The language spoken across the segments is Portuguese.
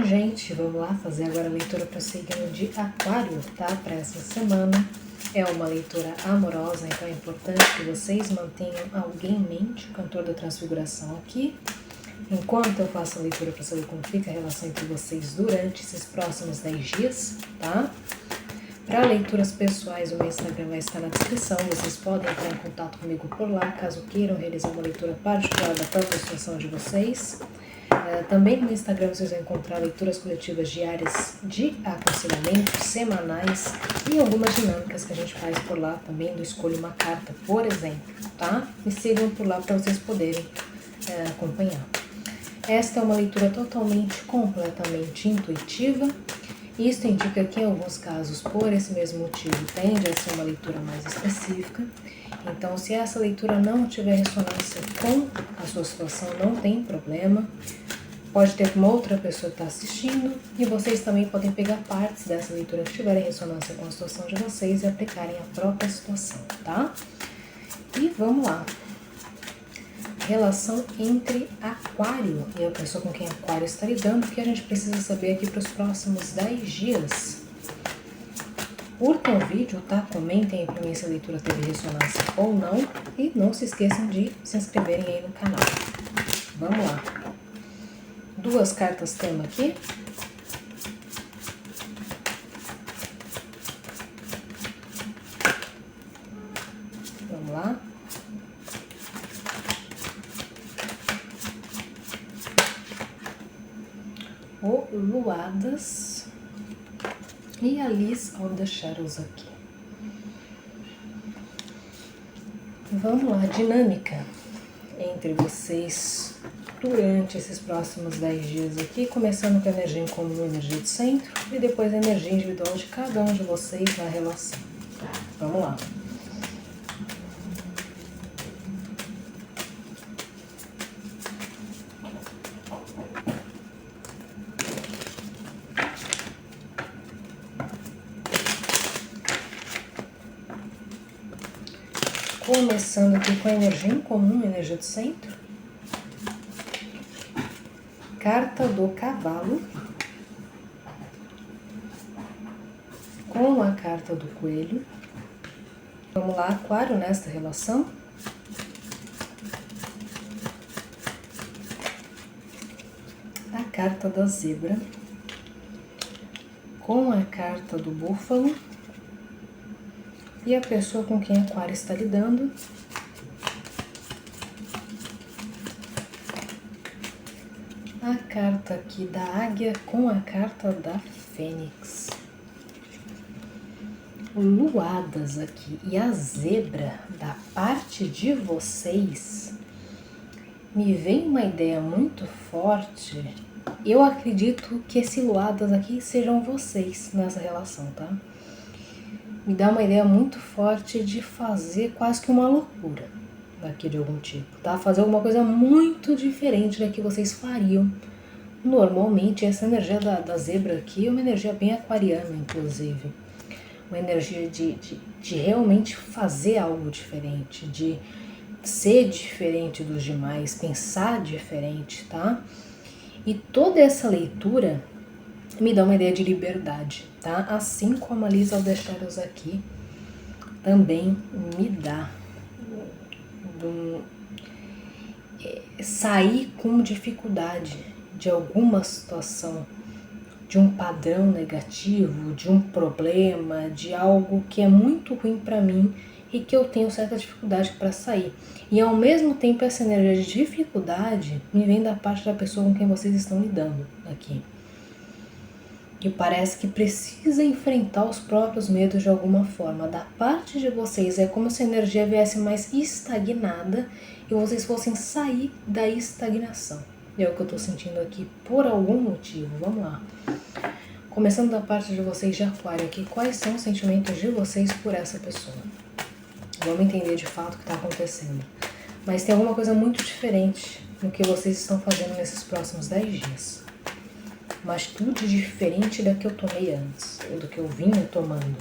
gente, vamos lá fazer agora a leitura para o signo de Aquário, tá? Para essa semana. É uma leitura amorosa, então é importante que vocês mantenham alguém em mente, o cantor da transfiguração aqui. Enquanto eu faço a leitura para saber como fica a relação entre vocês durante esses próximos 10 dias, tá? Para leituras pessoais, o meu Instagram vai estar na descrição. Vocês podem entrar em contato comigo por lá, caso queiram realizar uma leitura particular da própria situação de vocês. Também no Instagram vocês vão encontrar leituras coletivas diárias de aconselhamento, semanais e algumas dinâmicas que a gente faz por lá também, do Escolha uma Carta, por exemplo, tá? Me sigam por lá para vocês poderem acompanhar. Esta é uma leitura completamente intuitiva. Isso indica que, em alguns casos, por esse mesmo motivo, tende a ser uma leitura mais específica. Então, se essa leitura não tiver ressonância com a sua situação, não tem problema. Pode ter uma outra pessoa que está assistindo e vocês também podem pegar partes dessa leitura que tiverem ressonância com a situação de vocês e aplicarem a própria situação, tá? E vamos lá. Relação entre Aquário e a pessoa com quem Aquário está lidando, o que a gente precisa saber aqui para os próximos 10 dias. Curtam o vídeo, tá? Comentem aí para mim se a leitura teve ressonância ou não. E não se esqueçam de se inscreverem aí no canal. Vamos lá. 2 cartas tema aqui. Vamos lá. O Luadas e a Liz of the Shadows aqui. Vamos lá, dinâmica entre vocês durante esses próximos 10 dias aqui, começando com a energia em comum, energia de centro, e depois a energia individual de cada um de vocês na relação. Vamos lá. Começando aqui com a energia em comum, energia do centro. Carta do cavalo. Com a carta do coelho. Vamos lá, Aquário, nesta relação. A carta da zebra. Com a carta do búfalo. E a pessoa com quem Aquário está lidando. A carta aqui da águia com a carta da fênix. O Luadas aqui e a zebra da parte de vocês. Me vem uma ideia muito forte. Eu acredito que esse Luadas aqui sejam vocês nessa relação, tá? Me dá uma ideia muito forte de fazer quase que uma loucura daqui de algum tipo, tá? Fazer alguma coisa muito diferente da que vocês fariam normalmente. Essa energia da zebra aqui é uma energia bem aquariana, inclusive. Uma energia de realmente fazer algo diferente, de ser diferente dos demais, pensar diferente, tá? E toda essa leitura me dá uma ideia de liberdade, tá? Assim como a Liz of the Shadows aqui também me dá sair com dificuldade de alguma situação, de um padrão negativo, de um problema, de algo que é muito ruim para mim e que eu tenho certa dificuldade para sair. E ao mesmo tempo essa energia de dificuldade me vem da parte da pessoa com quem vocês estão lidando aqui. Que parece que precisa enfrentar os próprios medos de alguma forma. Da parte de vocês é como se a energia viesse mais estagnada e vocês fossem sair da estagnação. É o que eu tô sentindo aqui por algum motivo. Vamos lá. Começando da parte de vocês de Aquário aqui, quais são os sentimentos de vocês por essa pessoa? Vamos entender de fato o que está acontecendo. Mas tem alguma coisa muito diferente no que vocês estão fazendo nesses próximos 10 dias. Uma atitude diferente da que eu tomei antes, ou do que eu vinha tomando.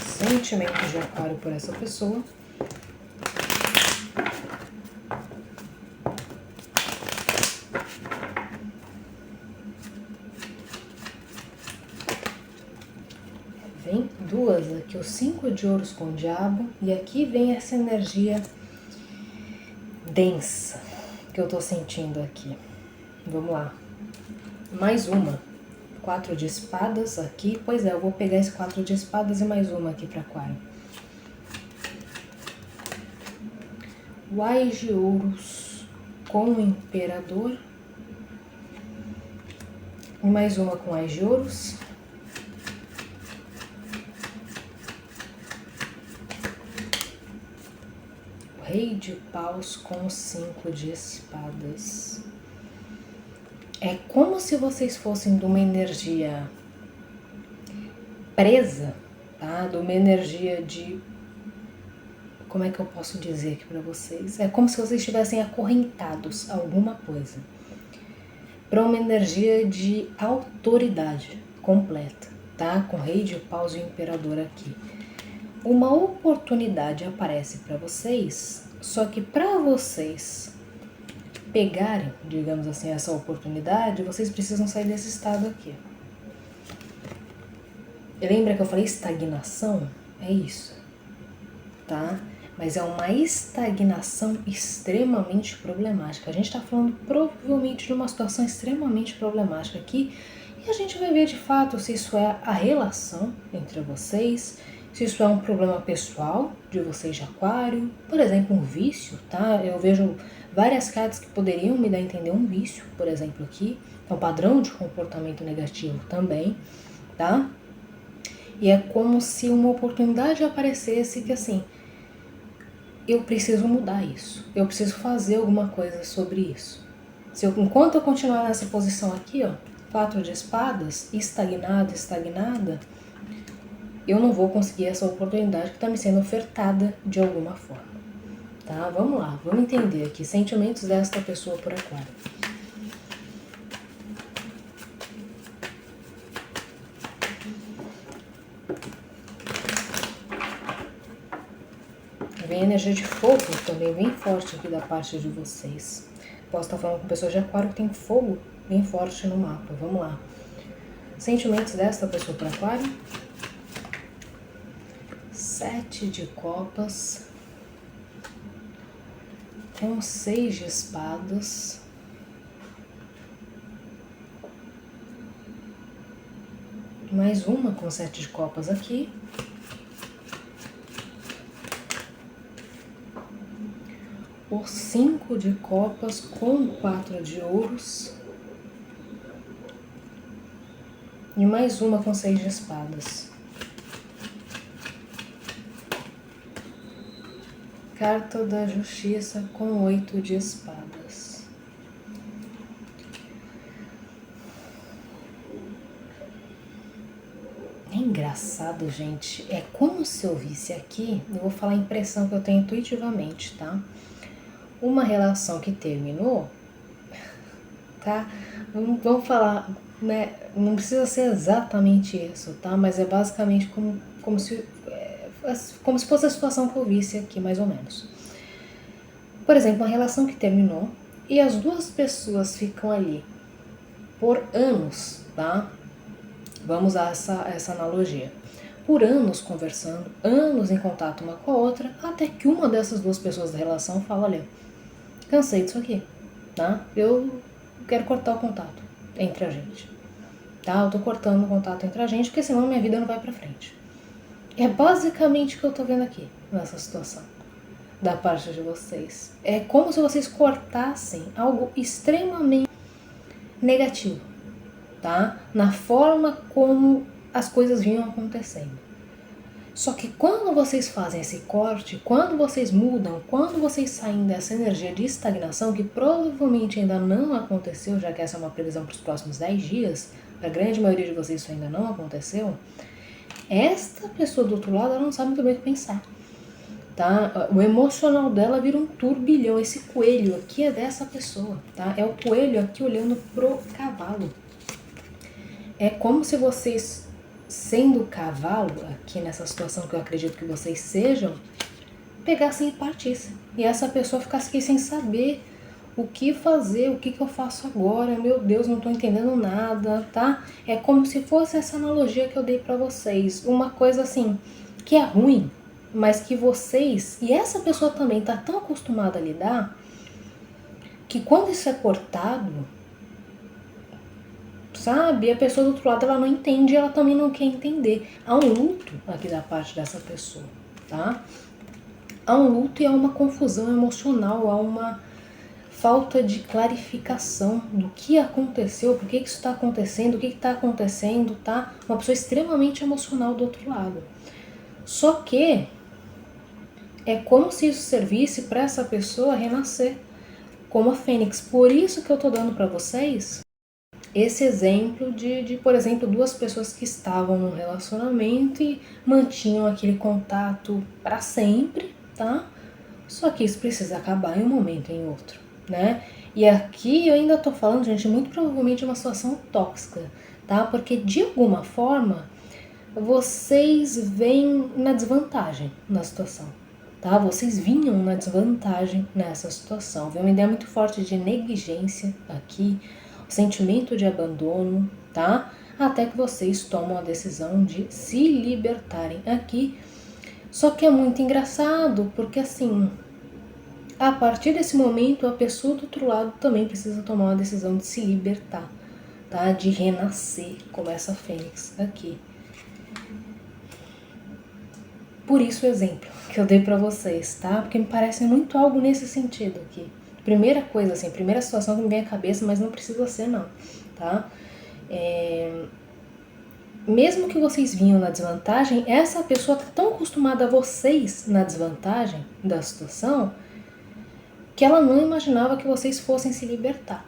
Sentimentos de Aquário por essa pessoa. aqui o 5 de ouros com o diabo, e aqui vem essa energia densa que eu tô sentindo aqui. Vamos lá. Mais uma. 4 de espadas aqui. Pois é, eu vou pegar esse 4 de espadas e mais uma aqui para Aquário. O Ás de ouros com o imperador. E mais uma com Ás de ouros. O Rei de paus com o 5 de espadas. É como se vocês fossem de uma energia presa, tá? De uma energia de... Como é que eu posso dizer aqui pra vocês? É como se vocês estivessem acorrentados a alguma coisa. Para uma energia de autoridade completa, tá? Com o Rei de paus e o imperador aqui. Uma oportunidade aparece para vocês, só que para vocês pegarem, digamos assim, essa oportunidade, vocês precisam sair desse estado aqui. Lembra que eu falei estagnação? É isso, tá? Mas é uma estagnação extremamente problemática. A gente está falando provavelmente de uma situação extremamente problemática aqui, e a gente vai ver de fato se isso é a relação entre vocês, se isso é um problema pessoal de vocês de Aquário, por exemplo, um vício, tá? Eu vejo várias cartas que poderiam me dar a entender um vício, por exemplo, aqui. Então, padrão de comportamento negativo também, tá? E é como se uma oportunidade aparecesse que, assim, eu preciso mudar isso. Eu preciso fazer alguma coisa sobre isso. Enquanto eu continuar nessa posição aqui, ó, 4 de espadas, estagnada, eu não vou conseguir essa oportunidade que está me sendo ofertada de alguma forma. Tá? Vamos lá, vamos entender aqui sentimentos desta pessoa por Aquário. Vem energia de fogo também bem forte aqui da parte de vocês. Posso estar falando com pessoas de Aquário que tem fogo bem forte no mapa. Vamos lá. Sentimentos desta pessoa por Aquário. 7 de copas. Com 6 de espadas. Mais uma com 7 de copas aqui. O 5 de copas com 4 de ouros. E mais uma com 6 de espadas. Carta da Justiça com 8 de espadas. É engraçado, gente. É como se eu visse aqui, eu vou falar a impressão que eu tenho intuitivamente, tá? Uma relação que terminou, tá? Vamos falar, né? Não precisa ser exatamente isso, tá? Mas é basicamente como se fosse a situação que eu visse aqui, mais ou menos. Por exemplo, uma relação que terminou e as duas pessoas ficam ali por anos, tá? Vamos usar essa analogia. Por anos conversando, anos em contato uma com a outra, até que uma dessas duas pessoas da relação fala, olha, cansei disso aqui, tá? Eu quero cortar o contato entre a gente, tá? Eu tô cortando o contato entre a gente, porque senão minha vida não vai pra frente. É basicamente o que eu tô vendo aqui, nessa situação, da parte de vocês. É como se vocês cortassem algo extremamente negativo, tá? Na forma como as coisas vinham acontecendo. Só que quando vocês fazem esse corte, quando vocês mudam, quando vocês saem dessa energia de estagnação, que provavelmente ainda não aconteceu, já que essa é uma previsão para os próximos 10 dias, para a grande maioria de vocês isso ainda não aconteceu, esta pessoa do outro lado ela não sabe muito bem o que pensar. Tá? O emocional dela vira um turbilhão. Esse coelho aqui é dessa pessoa, tá? É o coelho aqui olhando pro cavalo. É como se vocês, sendo cavalo, aqui nessa situação que eu acredito que vocês sejam, pegassem e partissem. E essa pessoa ficasse aqui sem saber o que fazer, o que eu faço agora, meu Deus, não tô entendendo nada, tá? É como se fosse essa analogia que eu dei pra vocês. Uma coisa assim, que é ruim, mas que vocês, e essa pessoa também tá tão acostumada a lidar, que quando isso é cortado, sabe, a pessoa do outro lado ela não entende, ela também não quer entender. Há um luto aqui da parte dessa pessoa, tá? Há um luto e há uma confusão emocional, há uma falta de clarificação do que aconteceu, por que isso está acontecendo, o que está acontecendo, tá? Uma pessoa extremamente emocional do outro lado. Só que é como se isso servisse para essa pessoa renascer, como a fênix. Por isso que eu tô dando para vocês esse exemplo de, por exemplo, duas pessoas que estavam num relacionamento e mantinham aquele contato para sempre, tá? Só que isso precisa acabar em um momento ou em outro, né? E aqui eu ainda tô falando, gente, muito provavelmente de uma situação tóxica, tá? Porque de alguma forma vocês vêm na desvantagem na situação, tá? Vocês vinham na desvantagem nessa situação. Vem uma ideia muito forte de negligência aqui, o sentimento de abandono, tá? Até que vocês tomam a decisão de se libertarem aqui. Só que é muito engraçado, porque assim, a partir desse momento, a pessoa do outro lado também precisa tomar uma decisão de se libertar, tá? De renascer, como essa fênix aqui. Por isso o exemplo que eu dei pra vocês, tá? Porque me parece muito algo nesse sentido aqui. Primeira coisa, assim, primeira situação que me vem à cabeça, mas não precisa ser não, tá? Mesmo que vocês vinham na desvantagem, essa pessoa tá tão acostumada a vocês na desvantagem da situação que ela não imaginava que vocês fossem se libertar,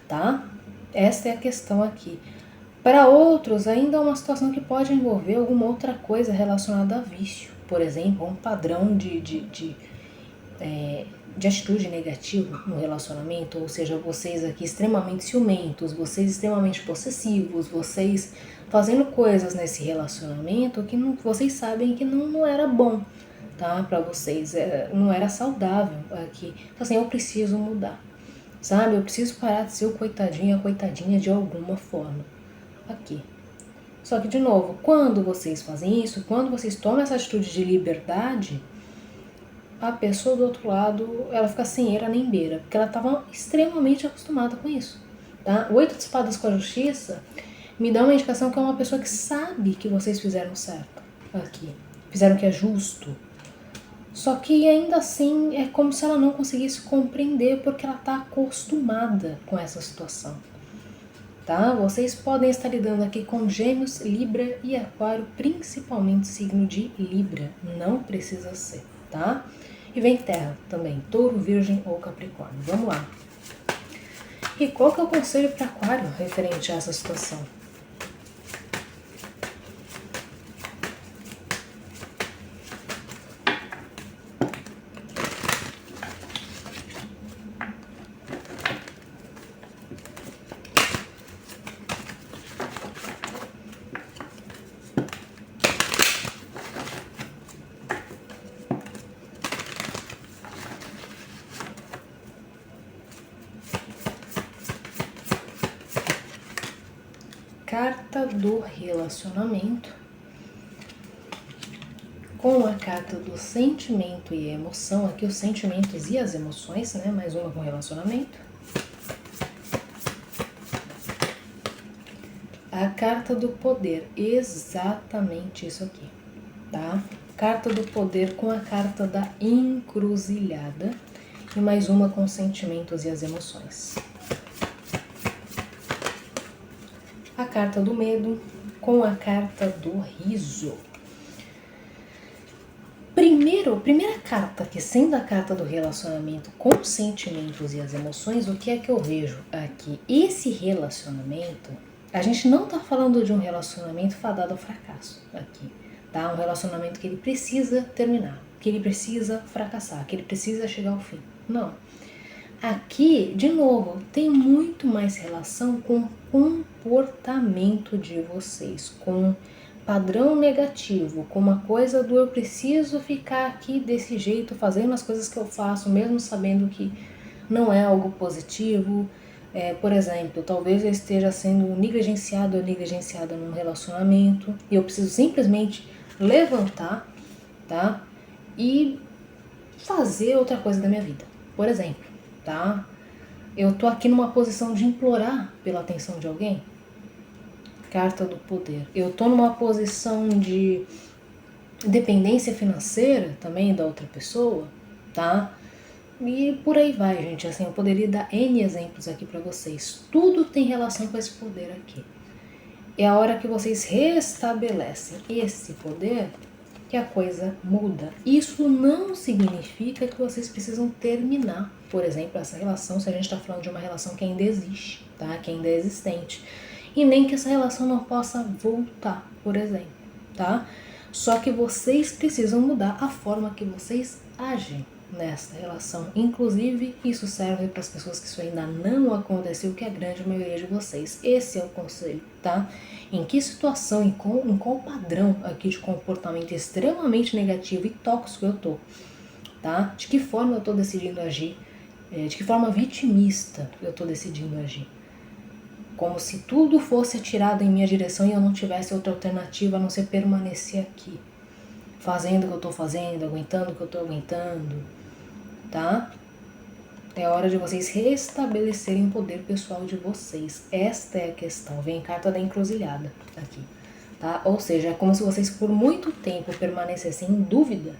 tá? Essa é a questão aqui. Para outros, ainda é uma situação que pode envolver alguma outra coisa relacionada a vício, por exemplo, um padrão de atitude negativa no relacionamento, ou seja, vocês aqui extremamente ciumentos, vocês extremamente possessivos, vocês fazendo coisas nesse relacionamento que não, vocês sabem que não era bom, tá? Para vocês, não era saudável aqui. Então, assim, eu preciso mudar, sabe? Eu preciso parar de ser o coitadinho, a coitadinha de alguma forma aqui. Só que, de novo, quando vocês fazem isso, quando vocês tomam essa atitude de liberdade, a pessoa do outro lado, ela fica sem eira nem beira, porque ela estava extremamente acostumada com isso, tá? O 8 de espadas com a justiça me dá uma indicação que é uma pessoa que sabe que vocês fizeram certo aqui, fizeram o que é justo. Só que ainda assim é como se ela não conseguisse compreender porque ela está acostumada com essa situação, tá? Vocês podem estar lidando aqui com Gêmeos, Libra e Aquário, principalmente signo de Libra, não precisa ser, tá? E vem Terra também, Touro, Virgem ou Capricórnio. Vamos lá. E qual que é o conselho para Aquário referente a essa situação? Carta do relacionamento com a carta do sentimento e emoção, aqui os sentimentos e as emoções, né? Mais uma com relacionamento. A carta do poder, exatamente isso aqui, tá? Carta do poder com a carta da encruzilhada e mais uma com os sentimentos e as emoções. A carta do medo com a carta do riso. Primeira carta, que sendo a carta do relacionamento com os sentimentos e as emoções, o que é que eu vejo aqui? Esse relacionamento, a gente não tá falando de um relacionamento fadado ao fracasso aqui, tá? Um relacionamento que ele precisa terminar, que ele precisa fracassar, que ele precisa chegar ao fim. Não. Aqui, de novo, tem muito mais relação com o comportamento de vocês, com padrão negativo, com uma coisa do eu preciso ficar aqui desse jeito, fazendo as coisas que eu faço, mesmo sabendo que não é algo positivo. Por exemplo, talvez eu esteja sendo negligenciado ou negligenciada num relacionamento e eu preciso simplesmente levantar, tá? E fazer outra coisa da minha vida. Por exemplo, tá? Eu tô aqui numa posição de implorar pela atenção de alguém. Carta do poder. Eu tô numa posição de dependência financeira também da outra pessoa, tá? E por aí vai, gente. Assim, eu poderia dar N exemplos aqui pra vocês. Tudo tem relação com esse poder aqui. É a hora que vocês restabelecem esse poder que a coisa muda. Isso não significa que vocês precisam terminar, por exemplo, essa relação, se a gente está falando de uma relação que ainda existe, tá? Que ainda é existente. E nem que essa relação não possa voltar, por exemplo, tá? Só que vocês precisam mudar a forma que vocês agem nessa relação. Inclusive, isso serve para as pessoas que isso ainda não aconteceu, que é a grande maioria de vocês. Esse é o conselho, tá? Em que situação, em qual padrão aqui de comportamento extremamente negativo e tóxico eu tô, tá? De que forma eu tô decidindo agir? De que forma vitimista eu tô decidindo agir? Como se tudo fosse atirado em minha direção e eu não tivesse outra alternativa a não ser permanecer aqui, fazendo o que eu tô fazendo, aguentando o que eu tô aguentando, tá? É hora de vocês restabelecerem o poder pessoal de vocês. Esta é a questão. Vem a carta da encruzilhada aqui, tá? Ou seja, é como se vocês por muito tempo permanecessem em dúvida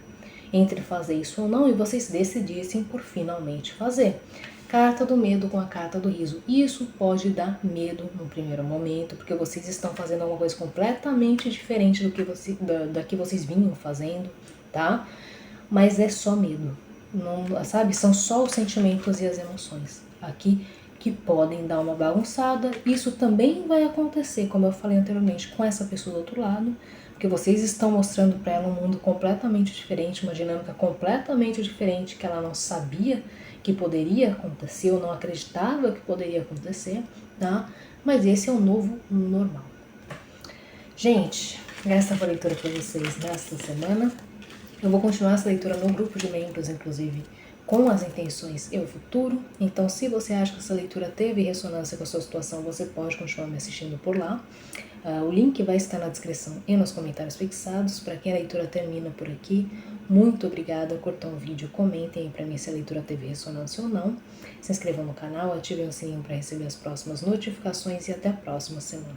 entre fazer isso ou não e vocês decidissem por finalmente fazer. Carta do medo com a carta do riso. Isso pode dar medo no primeiro momento, porque vocês estão fazendo alguma coisa completamente diferente do que da que vocês vinham fazendo, tá? Mas é só medo. Não, sabe? São só os sentimentos e as emoções aqui que podem dar uma bagunçada. Isso também vai acontecer, como eu falei anteriormente, com essa pessoa do outro lado, porque vocês estão mostrando para ela um mundo completamente diferente, uma dinâmica completamente diferente que ela não sabia que poderia acontecer ou não acreditava que poderia acontecer, tá? Mas esse é o novo normal. Gente, essa foi a leitura para vocês nesta semana. Eu vou continuar essa leitura no grupo de membros, inclusive, com as intenções e o futuro. Então, se você acha que essa leitura teve ressonância com a sua situação, você pode continuar me assistindo por lá. O link vai estar na descrição e nos comentários fixados. Para quem a leitura termina por aqui, muito obrigada. Curtam o vídeo, comentem aí para mim se a leitura teve ressonância ou não. Se inscrevam no canal, ativem o sininho para receber as próximas notificações e até a próxima semana.